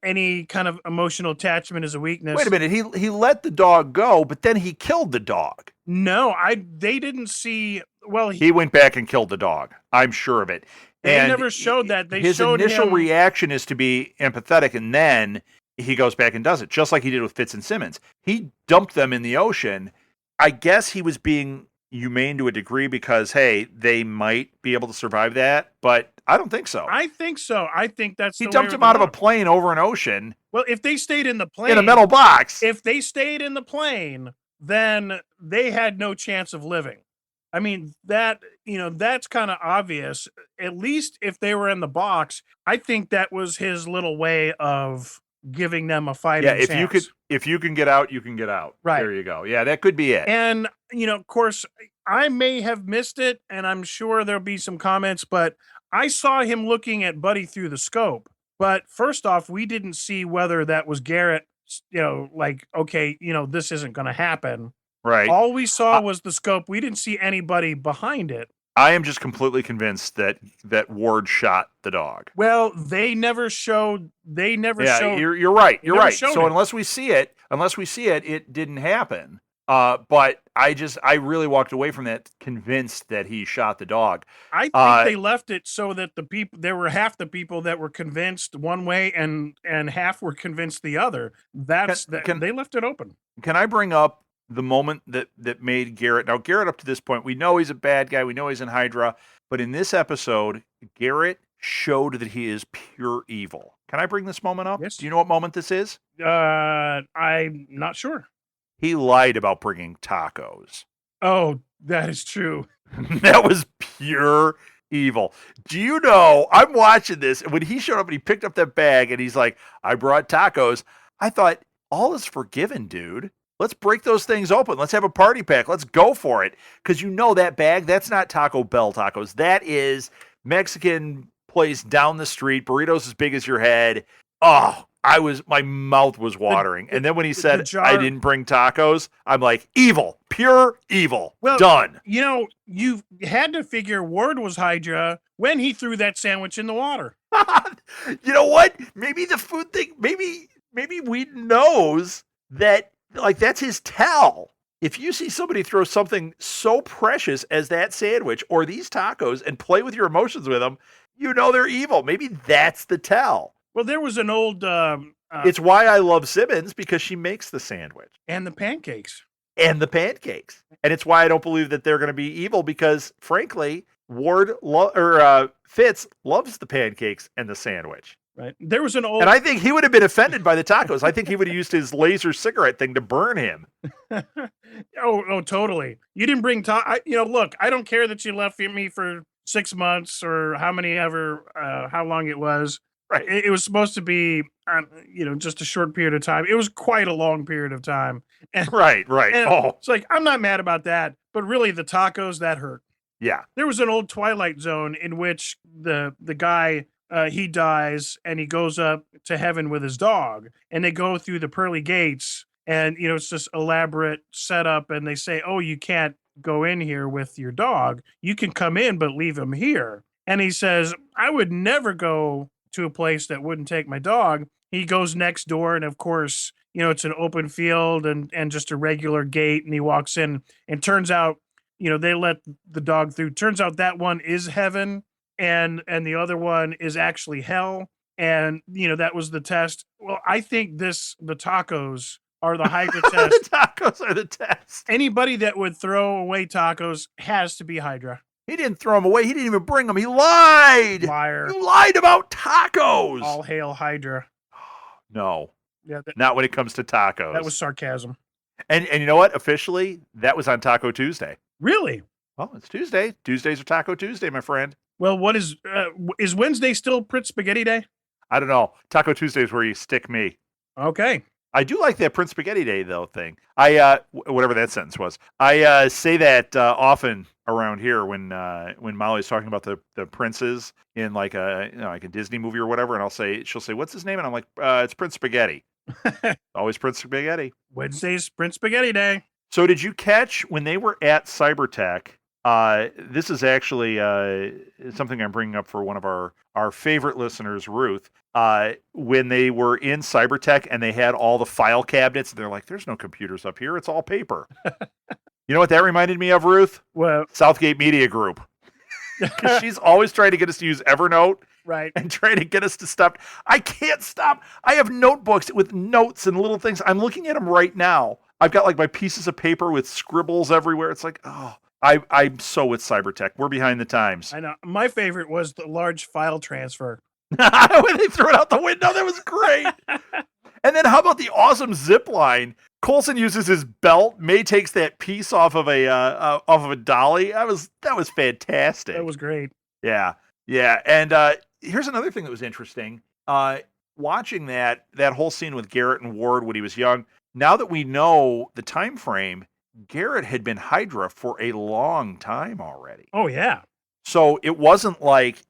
Any kind of emotional attachment is a weakness. Wait a minute. He let the dog go, but then he killed the dog. No, they didn't see. Well, he went back and killed the dog. I'm sure of it. They never showed that. His initial reaction is to be empathetic, and then he goes back and does it, just like he did with Fitz and Simmons. He dumped them in the ocean. I guess he was being humane to a degree because, hey, they might be able to survive that, but I don't think so. I think so. I think that's he dumped him out of a plane over an ocean. Well, if they stayed in the plane in a metal box, if they stayed in the plane, then they had no chance of living. I mean, that's kind of obvious. At least if they were in the box, I think that was his little way of giving them a fighting chance. If you can get out, you can get out. Right. There you go. Yeah, that could be it. And, of course, I may have missed it, and I'm sure there'll be some comments, but I saw him looking at Buddy through the scope. But first off, we didn't see whether that was Garrett, okay, this isn't going to happen. Right. All we saw was the scope. We didn't see anybody behind it. I am just completely convinced that Ward shot the dog. Well, they never showed. Yeah, you're right. You're right. So unless we see it, it didn't happen. But I really walked away from that convinced that he shot the dog. I think they left it so that there were half the people that were convinced one way and half were convinced the other. They left it open. Can I bring up the moment that made Garrett. Now, Garrett, up to this point, we know he's a bad guy. We know he's in Hydra. But in this episode, Garrett showed that he is pure evil. Can I bring this moment up? Yes. Do you know what moment this is? I'm not sure. He lied about bringing tacos. Oh, that is true. That was pure evil. Do you know, I'm watching this, and when he showed up and he picked up that bag and he's like, I brought tacos, I thought, all is forgiven, dude. Let's break those things open. Let's have a party pack. Let's go for it. Because you know that bag, that's not Taco Bell tacos. That is Mexican place down the street, burritos as big as your head. Oh, my mouth was watering. And then when he said, I didn't bring tacos, I'm like, evil, pure evil. Well, done. You know, you had to figure Ward was Hydra when he threw that sandwich in the water. You know what? Maybe the food thing, maybe Whedon knows that, like, that's his tell. If you see somebody throw something so precious as that sandwich or these tacos and play with your emotions with them, you know they're evil. Maybe that's the tell. Well, there was an old... it's why I love Simmons, because she makes the sandwich. And the pancakes. And it's why I don't believe that they're going to be evil, because, frankly, Fitz loves the pancakes and the sandwich. Right. There was an old... And I think he would have been offended by the tacos. I think he would have used his laser cigarette thing to burn him. Oh, totally. You didn't bring... look, I don't care that you left me for 6 months or how long it was. Right. It was supposed to be, just a short period of time. It was quite a long period of time. And, right. And Oh, it's like, I'm not mad about that, but really the tacos, that hurt. Yeah. There was an old Twilight Zone in which the guy, he dies and he goes up to heaven with his dog, and they go through the pearly gates, and, it's just elaborate setup. And they say, oh, you can't go in here with your dog. You can come in, but leave him here. And he says, I would never go to a place that wouldn't take my dog. He goes next door, and of course, it's an open field and just a regular gate, and he walks in, and turns out, they let the dog through. Turns out that one is heaven, and the other one is actually hell. And, that was the test. Well, I think the tacos are the Hydra test. The tacos are the test. Anybody that would throw away tacos has to be Hydra. He didn't throw them away. He didn't even bring them. He lied. Liar. You lied about tacos. All hail Hydra. No. Yeah, not when it comes to tacos. That was sarcasm. And you know what? Officially, that was on Taco Tuesday. Really? Well, it's Tuesday. Tuesdays are Taco Tuesday, my friend. Well, what is Wednesday still Prince Spaghetti Day? I don't know. Taco Tuesday is where you stick me. Okay. I do like that Prince Spaghetti Day, though, thing. Whatever that sentence was. I say that often around here when Molly's talking about the princes in like a Disney movie or whatever, and she'll say, what's his name? And I'm like, it's Prince Spaghetti. Always Prince Spaghetti. Wednesday's Prince Spaghetti Day. So did you catch when they were at Cybertech? This is actually something I'm bringing up for one of our favorite listeners, Ruth. When they were in Cybertech and they had all the file cabinets, they're like, there's no computers up here. It's all paper. You know what that reminded me of, Ruth? Well, Southgate Media Group. Because she's always trying to get us to use Evernote. Right. And trying to get us to stop. I can't stop. I have notebooks with notes and little things. I'm looking at them right now. I've got like my pieces of paper with scribbles everywhere. It's like, oh, I'm so with Cybertech. We're behind the times. I know. My favorite was the large file transfer. When they threw it out the window, that was great. And then how about the awesome zip line? Coulson uses his belt. May takes that piece off of a dolly. That was fantastic. That was great. Yeah. And here's another thing that was interesting. Watching that whole scene with Garrett and Ward when he was young. Now that we know the time frame, Garrett had been Hydra for a long time already. Oh yeah. So it wasn't like,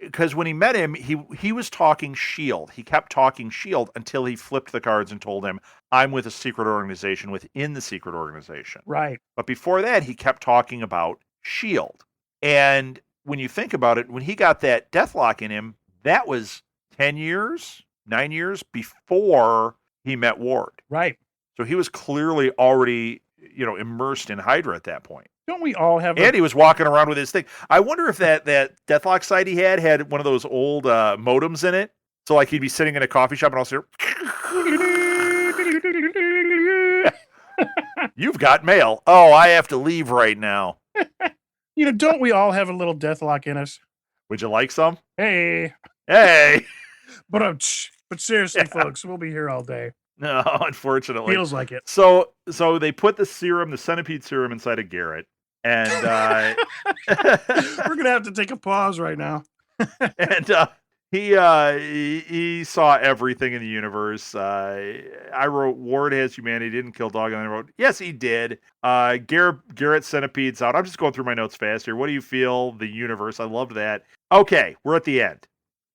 because when he met him, he was talking S.H.I.E.L.D. He kept talking S.H.I.E.L.D. until he flipped the cards and told him, I'm with a secret organization within the secret organization. Right. But before that, he kept talking about S.H.I.E.L.D. And when you think about it, when he got that deathlock in him, that was 9 years before he met Ward. Right. So he was clearly already, immersed in Hydra at that point. Don't we all have? And he was walking around with his thing. I wonder if that Deathlock site he had one of those old modems in it. So like he'd be sitting in a coffee shop and also, You've got mail. Oh, I have to leave right now. Don't we all have a little deathlock in us? Would you like some? Hey, Hey. but seriously, Yeah. folks, we'll be here all day. No, unfortunately. Feels like it. So they put the centipede serum inside of Garrett, and We're gonna have to take a pause right now. and he saw everything in the universe. I wrote Ward has humanity, didn't kill dog, and I wrote yes, he did. Garrett centipede's out. I'm just going through my notes fast here. What do you feel? The universe. I loved that. Okay, we're at the end,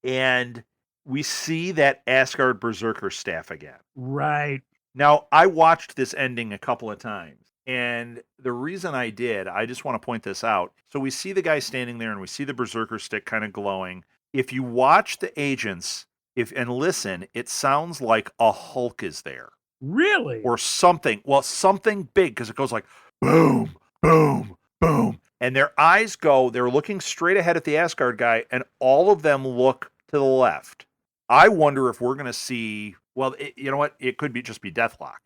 and we see that Asgard Berserker staff again. Right. Now, I watched this ending a couple of times, and the reason I did, I just want to point this out. So we see the guy standing there, and we see the Berserker stick kind of glowing. If you watch the agents and listen, it sounds like a Hulk is there. Really? Or something. Well, something big, because it goes like boom, boom, boom. And their eyes they're looking straight ahead at the Asgard guy, and all of them look to the left. I wonder if we're going to see, well, you know what? It could just be Deathlock.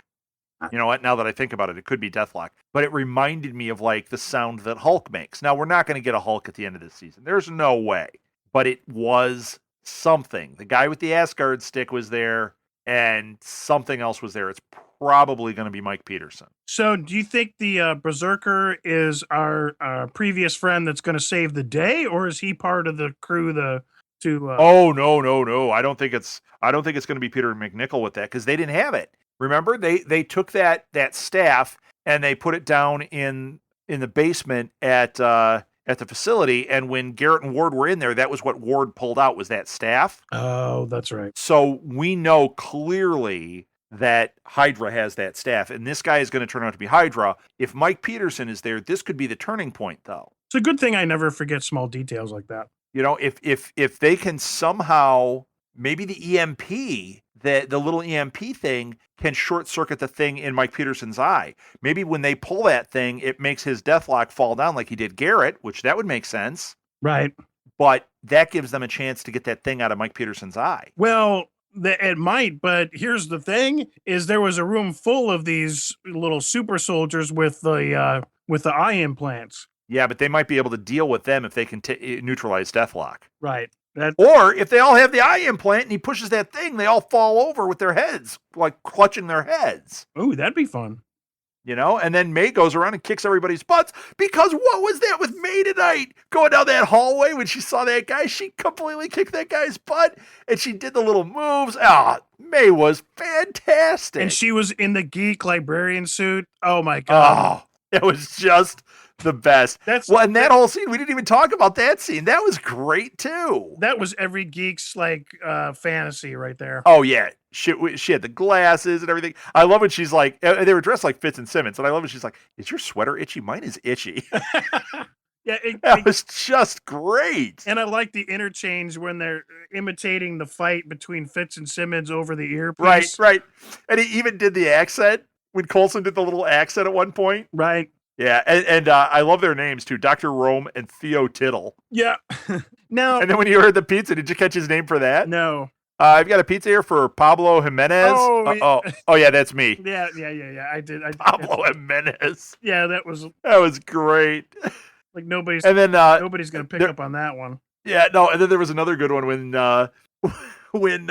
You know what? Now that I think about it, it could be Deathlock. But it reminded me of like the sound that Hulk makes. Now, we're not going to get a Hulk at the end of this season. There's no way. But it was something. The guy with the Asgard stick was there, and something else was there. It's probably going to be Mike Peterson. So do you think the Berserker is our previous friend that's going to save the day, or is he part of the crew Oh, no. I don't think it's going to be Peter McNichol with that, because they didn't have it. Remember, they took that staff and they put it down in the basement at the facility, and when Garrett and Ward were in there, that was what Ward pulled out, was that staff. Oh, that's right. So we know clearly that Hydra has that staff, and this guy is going to turn out to be Hydra. If Mike Peterson is there, this could be the turning point, though. It's a good thing I never forget small details like that. If they can somehow, maybe the EMP, the little EMP thing can short circuit the thing in Mike Peterson's eye. Maybe when they pull that thing, it makes his Deathlock fall down like he did Garrett, which that would make sense. Right. But that gives them a chance to get that thing out of Mike Peterson's eye. Well, it might, but here's the thing: is there was a room full of these little super soldiers with the eye implants. Yeah, but they might be able to deal with them if they can neutralize Deathlock. Right. Or if they all have the eye implant and he pushes that thing, they all fall over with their heads, like clutching their heads. Ooh, that'd be fun. And then May goes around and kicks everybody's butts, because what was that with May tonight? Going down that hallway when she saw that guy, she completely kicked that guy's butt, and she did the little moves. May was fantastic. And she was in the geek librarian suit. Oh my God. Oh, it was just the best. And that whole scene, we didn't even talk about that scene. That was great too. That was every geek's fantasy right there. Oh yeah, she had the glasses and everything. I love when she's like, they were dressed like Fitz and Simmons, and I love when she's like, "Is your sweater itchy? Mine is itchy." Yeah, that was just great. And I like the interchange when they're imitating the fight between Fitz and Simmons over the earpiece. Right. And he even did the accent when Coulson did the little accent at one point. Right. Yeah, and I love their names too, Dr. Rome and Theo Tittle. Yeah. Now, and then when you heard the pizza, did you catch his name for that? No. I've got a pizza here for Pablo Jimenez. Oh, yeah, that's me. Yeah. I did. Pablo Jimenez. Yeah, that was great. Like nobody's gonna pick up on that one. Yeah, no. And then there was another good one when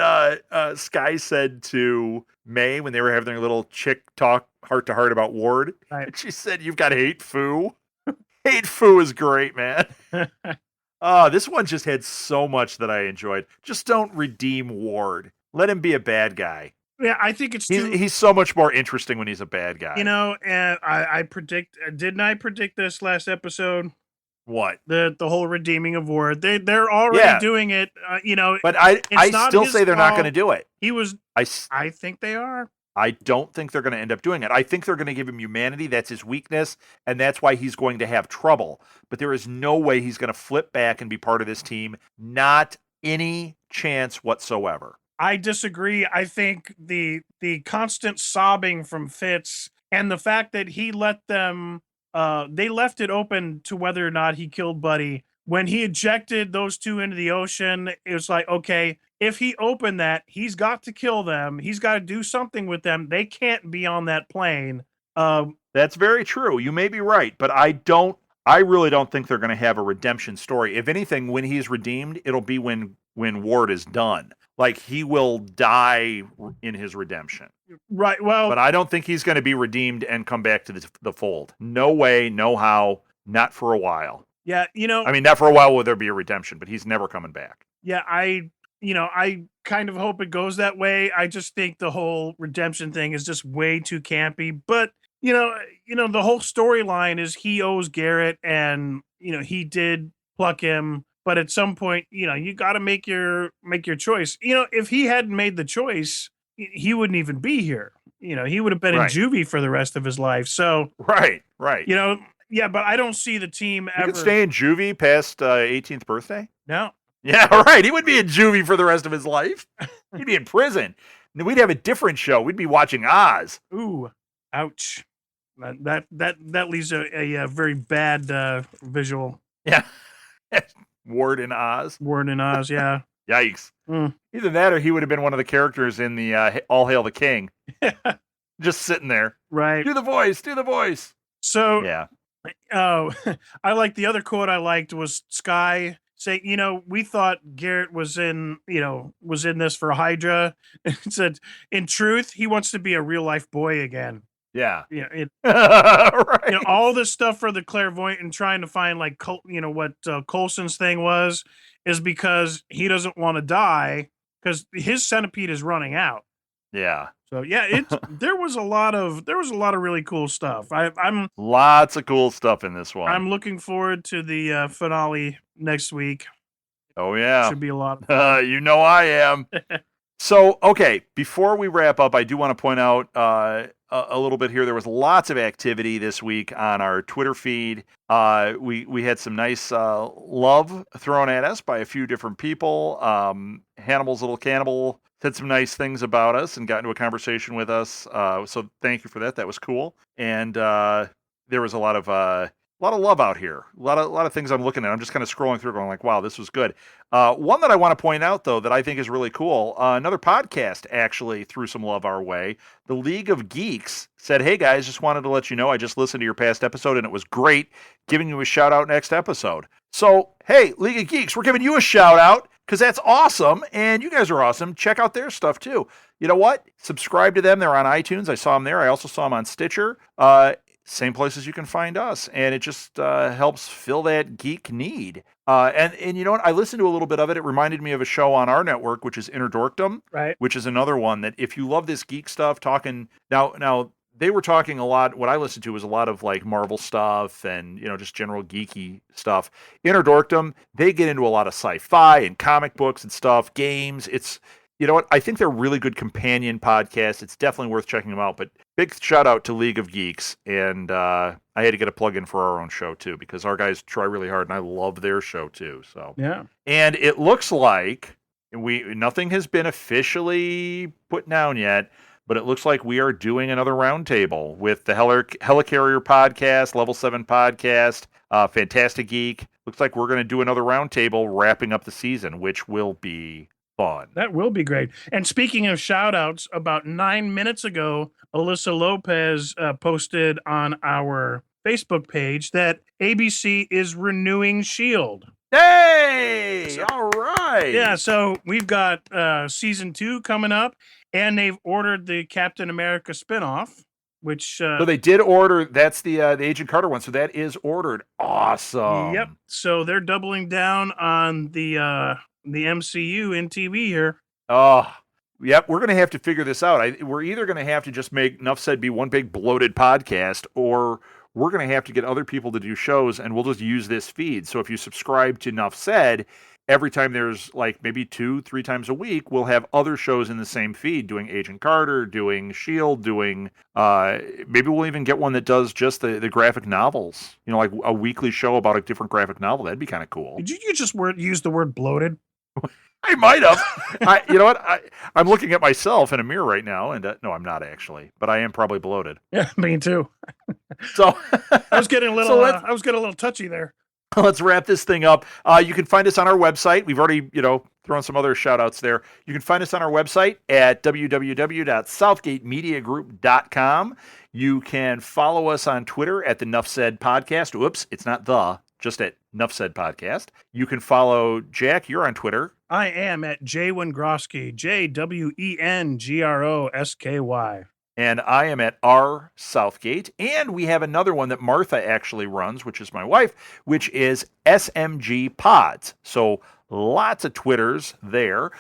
Sky said to May, when they were having their little chick talk heart to heart about Ward, right. And she said, "You've got hate foo." Hate foo is great, man. This one just had so much that I enjoyed. Just don't redeem Ward. Let him be a bad guy. Yeah, I think he's so much more interesting when he's a bad guy. And I didn't I predict this last episode? What? The whole redeeming of Ward. They're already doing it, But I still say they're not going to do it. I think they are. I don't think they're going to end up doing it. I think they're going to give him humanity. That's his weakness, and that's why he's going to have trouble. But there is no way he's going to flip back and be part of this team. Not any chance whatsoever. I disagree. I think the constant sobbing from Fitz and the fact that he let them, they left it open to whether or not he killed Buddy. When he ejected those two into the ocean, it was like, okay, if he opened that, he's got to kill them. He's got to do something with them. They can't be on that plane. That's very true. You may be right, but I really don't think they're going to have a redemption story. If anything, when he's redeemed, it'll be when Ward is done. Like he will die in his redemption. Right. Well, But I don't think he's going to be redeemed and come back to the fold. No way, no how, not for a while. yeah, I mean, not for a while will there be a redemption, but he's never coming back. yeah, I kind of hope it goes that way. I just think the whole redemption thing is just way too campy. But the whole storyline is he owes Garrett, and he did pluck him. But at some point, you got to make your choice. If he hadn't made the choice, he wouldn't even be here. He would have been in Right. juvie for the rest of his life. So Right. yeah, but I don't see the team You ever. could stay in juvie past 18th birthday? No. Yeah, right. He would be in juvie for the rest of his life. He'd be in prison. And we'd have a different show. We'd be watching Oz. Ooh, ouch. That leaves a very bad visual. Yeah. Ward and Oz. Word in Oz, yeah. Yikes. Mm. Either that or he would have been one of the characters in the All Hail the King. Just sitting there. Right. Do the voice. Do the voice. So, Yeah. I like the other quote I liked was Sky saying, we thought Garrett was in this for Hydra. It said, in truth, he wants to be a real life boy again. Yeah. Right. All this stuff for the clairvoyant and trying to find like, what Coulson's thing was, is because he doesn't want to die because his centipede is running out. Yeah. So yeah, there was a lot of really cool stuff. I'm Lots of cool stuff in this one. I'm looking forward to the finale next week. Oh yeah. Should be a lot of fun. I am. So, okay, before we wrap up, I do want to point out a little bit here. There was lots of activity this week on our Twitter feed. We had some nice love thrown at us by a few different people. Hannibal's Little Cannibal said some nice things about us and got into a conversation with us. So thank you for that. That was cool. And there was a lot of love out here. A lot of things I'm looking at. I'm just kind of scrolling through going like, wow, this was good. One that I want to point out, though, that I think is really cool, another podcast actually threw some love our way. The League of Geeks said, hey, guys, just wanted to let you know I just listened to your past episode, and it was great. Giving you a shout-out next episode. So, hey, League of Geeks, we're giving you a shout-out because that's awesome, and you guys are awesome. Check out their stuff, too. You know what? Subscribe to them. They're on iTunes. I saw them there. I also saw them on Stitcher. Same places you can find us, and it just helps fill that geek need. And you know what? I listened to a little bit of it. It reminded me of a show on our network, which is Inner Dorkdom, Right. which is another one that if you love this geek stuff, talking now they were talking a lot. What I listened to was a lot of like Marvel stuff and just general geeky stuff. Inner Dorkdom, they get into a lot of sci-fi and comic books and stuff, games. It's You know what? I think they're really good companion podcasts. It's definitely worth checking them out. But big shout out to League of Geeks. And I had to get a plug in for our own show, too, because our guys try really hard, and I love their show, too. So Yeah. And it looks like nothing has been officially put down yet, but it looks like we are doing another roundtable with the Helicarrier podcast, Level 7 podcast, Fantastic Geek. Looks like we're going to do another roundtable wrapping up the season, which will be fun. That will be great. And speaking of shout outs, about 9 minutes ago, Alyssa Lopez posted on our Facebook page that ABC is renewing S.H.I.E.L.D. Hey! All right. Yeah, so we've got season 2 coming up, and they've ordered the Captain America spinoff, which So they did order. That's the Agent Carter one. So that is ordered. Awesome. Yep. So they're doubling down on the MCU in TV here. Oh, yep. We're going to have to figure this out. We're either going to have to just make Nuff Said be one big bloated podcast, or we're going to have to get other people to do shows, and we'll just use this feed. So if you subscribe to Nuff Said, every time there's like maybe 2-3 times a week, we'll have other shows in the same feed doing Agent Carter, doing S.H.I.E.L.D., doing maybe we'll even get one that does just the graphic novels, like a weekly show about a different graphic novel. That'd be kind of cool. Did you just use the word bloated? I might have. You know what? I'm looking at myself in a mirror right now, and no, I'm not actually, but I am probably bloated. Yeah, me too. So I was getting a little touchy there. Let's wrap this thing up. You can find us on our website. We've already, thrown some other shout outs there. You can find us on our website at www.southgatemediagroup.com. You can follow us on Twitter at the Nuff Said Podcast. Whoops, it's not just at Nuff Said Podcast. You can follow Jack. You're on Twitter. I am at Jwengroski, JWENGROSKY. And I am at R Southgate. And we have another one that Martha actually runs, which is my wife, which is SMG Pods. So lots of Twitters there.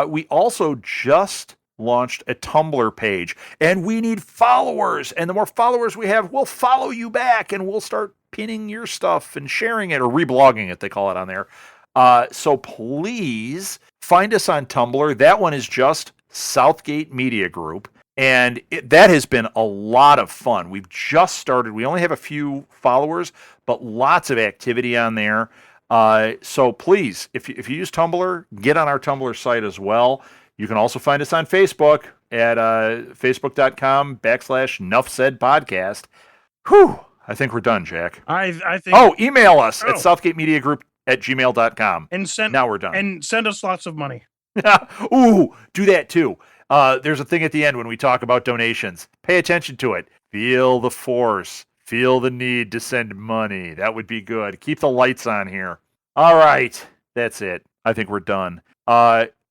We also just launched a Tumblr page, and we need followers. And the more followers we have, we'll follow you back, and we'll start pinning your stuff and sharing it, or reblogging it, they call it on there. So please find us on Tumblr. That one is just Southgate Media Group. And that has been a lot of fun. We've just started. We only have a few followers, but lots of activity on there. So please, if you use Tumblr, get on our Tumblr site as well. You can also find us on Facebook at facebook.com/NuffSaidPodcast. Whew, I think we're done, Jack. I think. Oh, email us at southgatemediagroup@gmail.com. Now we're done. And send us lots of money. Ooh, do that too. There's a thing at the end when we talk about donations. Pay attention to it. Feel the force. Feel the need to send money. That would be good. Keep the lights on here. All right. That's it. I think we're done.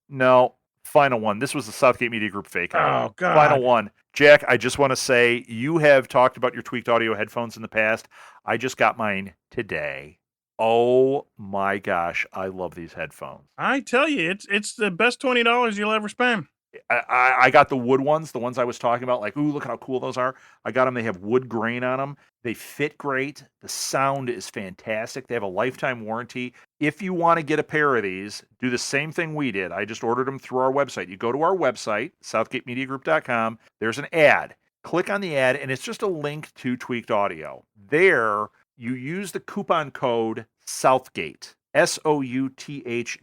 No. Final one. This was the Southgate Media Group fake. Oh, God. Final one. Jack, I just want to say you have talked about your tweaked audio headphones in the past. I just got mine today. Oh my gosh. I love these headphones. I tell you, it's the best $20 you'll ever spend. I got the wood ones, the ones I was talking about, like, ooh, look how cool those are. I got them. They have wood grain on them. They fit great. The sound is fantastic. They have a lifetime warranty. If you want to get a pair of these, do the same thing we did. I just ordered them through our website. You go to our website, southgatemediagroup.com. There's an ad. Click on the ad, and it's just a link to Tweaked Audio. There, you use the coupon code Southgate. SOUTHGATE.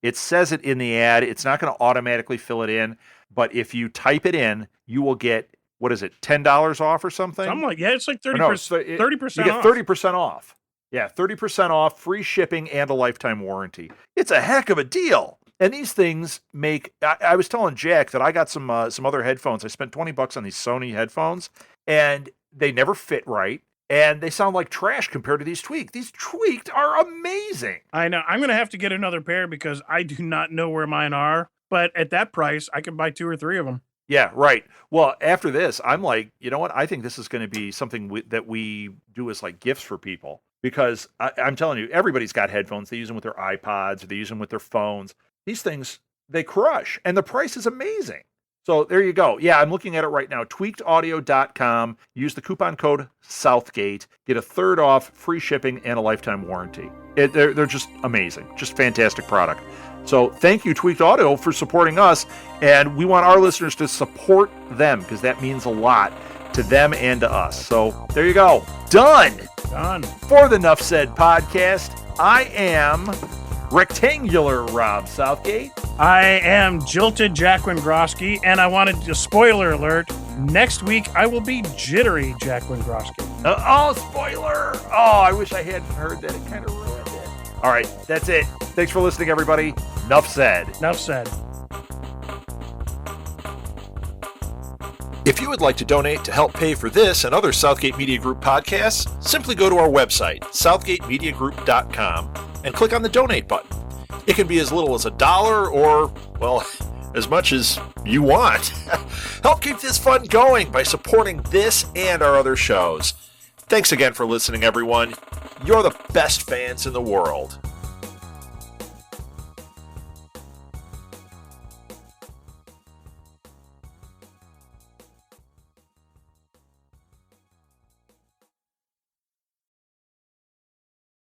It says it in the ad. It's not going to automatically fill it in, but if you type it in, you will get, what is it, $10 off or something? It's like 30%. 30% You get off. 30% off. Yeah, 30% off, free shipping, and a lifetime warranty. It's a heck of a deal. And these things make. I was telling Jack that I got some other headphones. I spent $20 on these Sony headphones, and they never fit right. And they sound like trash compared to these Tweaked. These Tweaked are amazing. I know. I'm going to have to get another pair because I do not know where mine are. But at that price, I can buy 2 or 3 of them. Yeah, right. Well, after this, I'm like, you know what? I think this is going to be something that we do as like gifts for people. Because I'm telling you, everybody's got headphones. They use them with their iPods. Or they use them with their phones. These things, they crush. And the price is amazing. So there you go. Yeah, I'm looking at it right now. Tweakedaudio.com. Use the coupon code Southgate. Get a third off, free shipping, and a lifetime warranty. They're just amazing. Just fantastic product. So thank you, Tweaked Audio, for supporting us. And we want our listeners to support them because that means a lot to them and to us. So there you go. Done. For the Nuff Said Podcast, I am Rectangular Rob Southgate. I am Jilted Jack Wengroski, and I wanted to spoiler alert. Next week, I will be Jittery Jack Wengroski. Spoiler! Oh, I wish I hadn't heard that. It kind of ruined it. All right, that's it. Thanks for listening, everybody. Nuff said. Nuff said. If you would like to donate to help pay for this and other Southgate Media Group podcasts, simply go to our website, southgatemediagroup.com, and click on the donate button. It can be as little as $1 or, well, as much as you want. Help keep this fun going by supporting this and our other shows. Thanks again for listening, everyone. You're the best fans in the world.